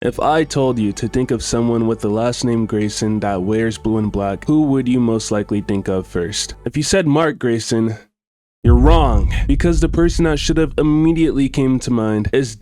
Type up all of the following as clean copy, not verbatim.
If I told you to think of someone with the last name Grayson that wears blue and black, who would you most likely think of first? If you said Mark Grayson, you're wrong, because the person that should have immediately came to mind is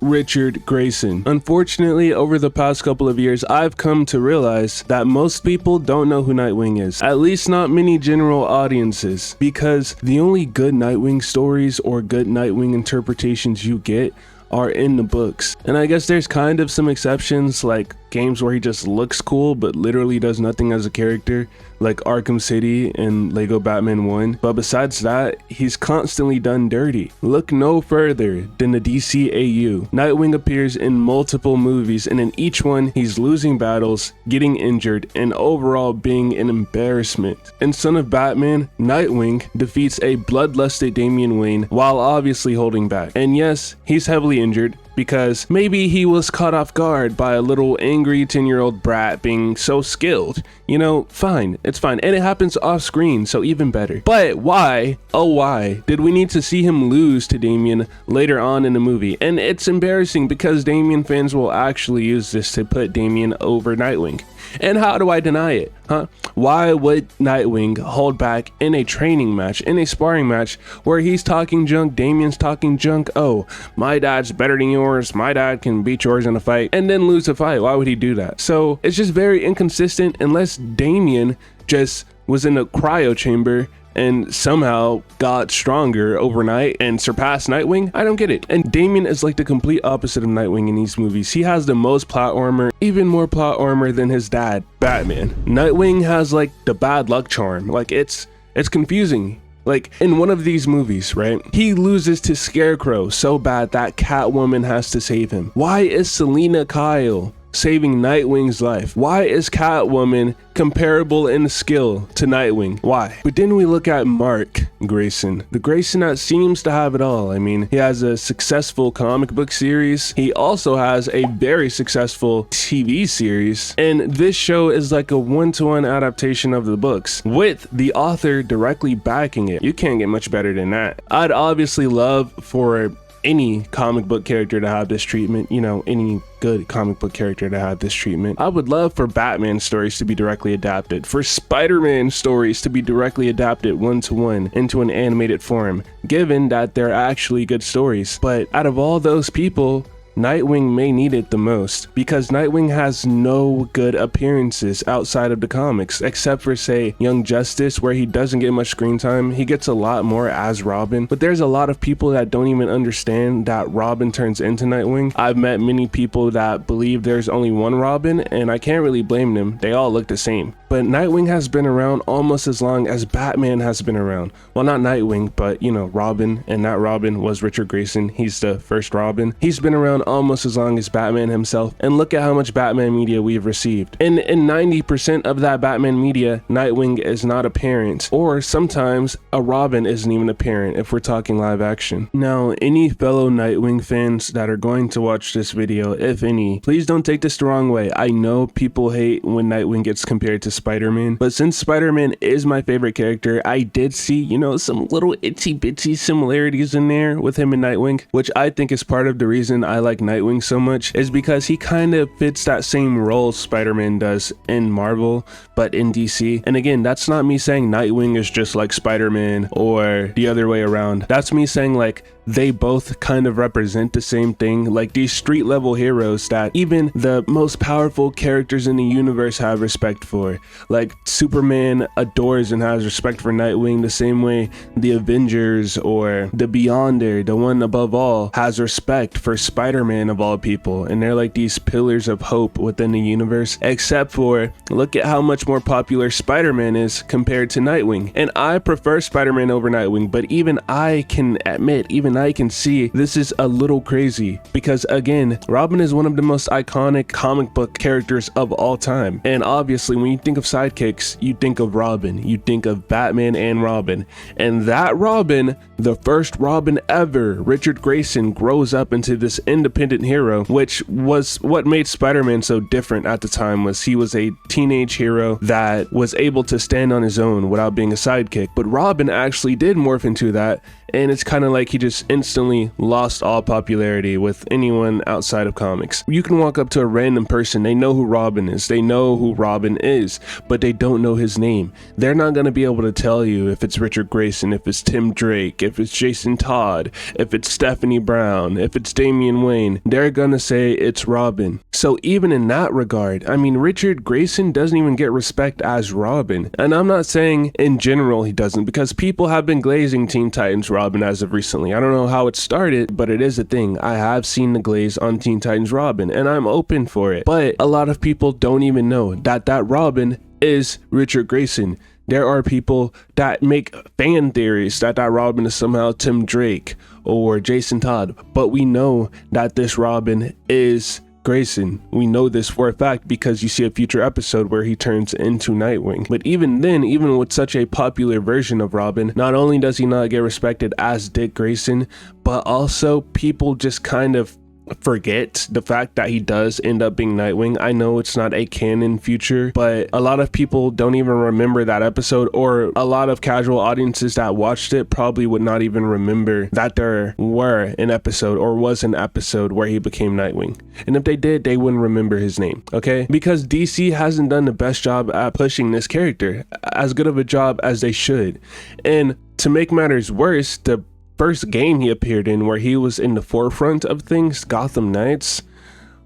Richard Grayson. Unfortunately, over the past couple of years, I've come to realize that most people don't know who Nightwing is, at least not many general audiences, because the only good Nightwing stories or good Nightwing interpretations you get are in the books. And I guess there's kind of some exceptions, like games where he just looks cool but literally does nothing as a character, like Arkham City and Lego Batman 1. But besides that, he's constantly done dirty. Look no further than the DCAU. Nightwing appears in multiple movies, and in each one he's losing battles, getting injured, and overall being an embarrassment. In Son of Batman, Nightwing defeats a bloodlusted Damian Wayne while obviously holding back. And yes, he's heavily injured, because maybe he was caught off guard by a little angry 10-year-old brat being so skilled. You know, fine, it's fine. And it happens off screen, so even better. But why, oh why, did we need to see him lose to Damian later on in the movie? And it's embarrassing because Damian fans will actually use this to put Damian over Nightwing. And how do I deny it, huh? Why would Nightwing hold back in a training match, in a sparring match, where he's talking junk, Damian's talking junk? Oh, my dad's better than yours, my dad can beat yours in a fight, and then lose a fight. Why would he do that? So it's just very inconsistent, unless Damian just was in a cryo chamber and somehow got stronger overnight and surpassed Nightwing. I don't get it. And Damian is like the complete opposite of Nightwing in these movies. He has the most plot armor, even more plot armor than his dad, Batman. Nightwing has like the bad luck charm. Like it's confusing. Like in one of these movies, right? He loses to Scarecrow so bad that Catwoman has to save him. Why is Selina Kyle saving Nightwing's life? Why is Catwoman comparable in skill to Nightwing? Why? But then we look at Mark Grayson, the Grayson that seems to have it all. I mean, he has a successful comic book series. He also has a very successful TV series. And this show is like a one-to-one adaptation of the books, with the author directly backing it. You can't get much better than that. I'd obviously love for any comic book character to have this treatment, you know, any good comic book character to have this treatment. I would love for Batman stories to be directly adapted, for Spider-Man stories to be directly adapted one-to-one into an animated form, given that they're actually good stories. But out of all those people, Nightwing may need it the most, because Nightwing has no good appearances outside of the comics, except for, say, Young Justice, where he doesn't get much screen time. He gets a lot more as Robin, but there's a lot of people that don't even understand that Robin turns into Nightwing. I've met many people that believe there's only one Robin, and I can't really blame them. They all look the same. But Nightwing has been around almost as long as Batman has been around. Well, not Nightwing, but, you know, Robin, and that Robin was Richard Grayson. He's the first Robin. He's been around almost as long as Batman himself, and look at how much Batman media we've received. And in 90% of that Batman media, Nightwing is not apparent, or sometimes a Robin isn't even apparent if we're talking live action. Now, any fellow Nightwing fans that are going to watch this video, if any, please don't take this the wrong way. I know people hate when Nightwing gets compared to Spider-Man, but since Spider-Man is my favorite character, I did see, you know, some little itsy bitsy similarities in there with him and Nightwing, which I think is part of the reason I like Nightwing so much, is because he kind of fits that same role Spider-Man does in Marvel, but in DC. And again, that's not me saying Nightwing is just like Spider-Man or the other way around. That's me saying like they both kind of represent the same thing, like these street level heroes that even the most powerful characters in the universe have respect for. Like Superman adores and has respect for Nightwing the same way the Avengers or the Beyonder, the one above all, has respect for Spider-Man of all people. And they're like these pillars of hope within the universe, except for look at how much more popular Spider-Man is compared to Nightwing. And I prefer Spider-Man over Nightwing, but even I can admit, even I can see this is a little crazy, because again, Robin is one of the most iconic comic book characters of all time. And obviously when you think of sidekicks, you think of Robin, you think of Batman and Robin. And that Robin, the first Robin ever, Richard Grayson, grows up into this independent hero, which was what made Spider-Man so different at the time. Was he was a teenage hero that was able to stand on his own without being a sidekick. But Robin actually did morph into that and it's kind of like he just instantly lost all popularity with anyone outside of comics. You can walk up to a random person, they know who Robin is, they know who Robin is, but they don't know his name. They're not going to be able to tell you if it's Richard Grayson, if it's Tim Drake, if it's Jason Todd, if it's Stephanie Brown, if it's Damian Wayne. They're going to say it's Robin. So even in that regard, I mean, Richard Grayson doesn't even get respect as Robin. And I'm not saying in general he doesn't, because people have been glazing Teen Titans Robin as of recently. I don't know how it started, but it is a thing. I have seen the glaze on Teen Titans Robin, and I'm open for it. But a lot of people don't even know that Robin is Richard Grayson. There are people that make fan theories that Robin is somehow Tim Drake or Jason Todd, but we know that this Robin is Grayson. We know this for a fact because you see a future episode where he turns into Nightwing. But even then, even with such a popular version of Robin, not only does he not get respected as Dick Grayson, but also people just kind of forget the fact that he does end up being Nightwing. I know it's not a canon future, but a lot of people don't even remember that episode, or a lot of casual audiences that watched it probably would not even remember that there were an episode or was an episode where he became Nightwing. And if they did, they wouldn't remember his name, okay? Because DC hasn't done the best job at pushing this character, as good of a job as they should. And to make matters worse, the first game he appeared in, where he was in the forefront of things, Gotham Knights,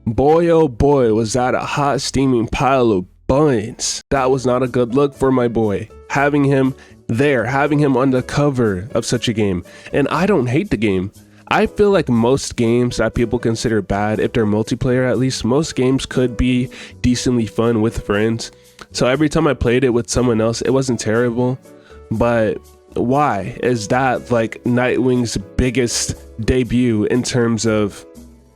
boy oh boy, was that a hot steaming pile of buns. That was not a good look for my boy. Having him there, having him on the cover of such a game. And I don't hate the game. I feel like most games that people consider bad, if they're multiplayer at least, most games could be decently fun with friends. So every time I played it with someone else, it wasn't terrible. But why is that like Nightwing's biggest debut in terms of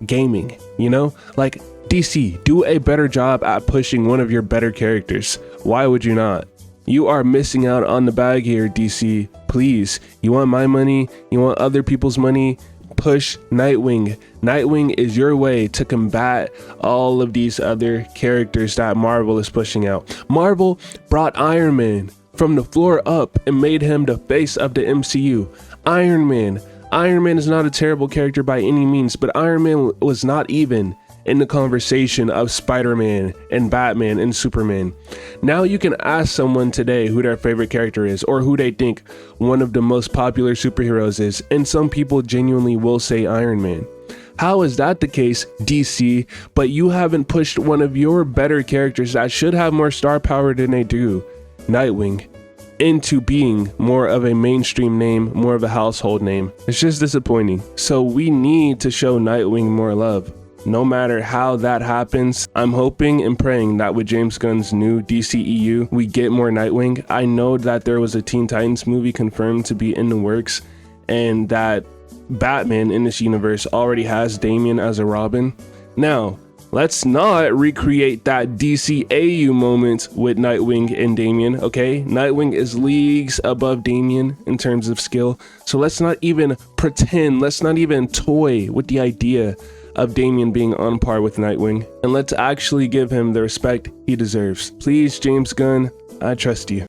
gaming? You know, like, DC, do a better job at pushing one of your better characters. Why would you not? You are missing out on the bag here, DC. Please, you want my money, you want other people's money, push Nightwing. Nightwing is your way to combat all of these other characters that Marvel is pushing out. Marvel brought Iron Man from the floor up and made him the face of the MCU. Iron Man is not a terrible character by any means, but Iron Man was not even in the conversation of Spider-Man and Batman and Superman. Now you can ask someone today who their favorite character is, or who they think one of the most popular superheroes is, and some people genuinely will say Iron Man. How is that the case, DC, but you haven't pushed one of your better characters that should have more star power than they do, Nightwing, into being more of a mainstream name, more of a household name? It's just disappointing. So we need to show Nightwing more love. No matter how that happens, I'm hoping and praying that with James Gunn's new DCEU, we get more Nightwing. I know that there was a Teen Titans movie confirmed to be in the works, and that Batman in this universe already has Damian as a Robin. Now, let's not recreate that DCAU moment with Nightwing and Damian, okay? Nightwing is leagues above Damian in terms of skill, so let's not even pretend, let's not even toy with the idea of Damian being on par with Nightwing, and let's actually give him the respect he deserves. Please, James Gunn, I trust you.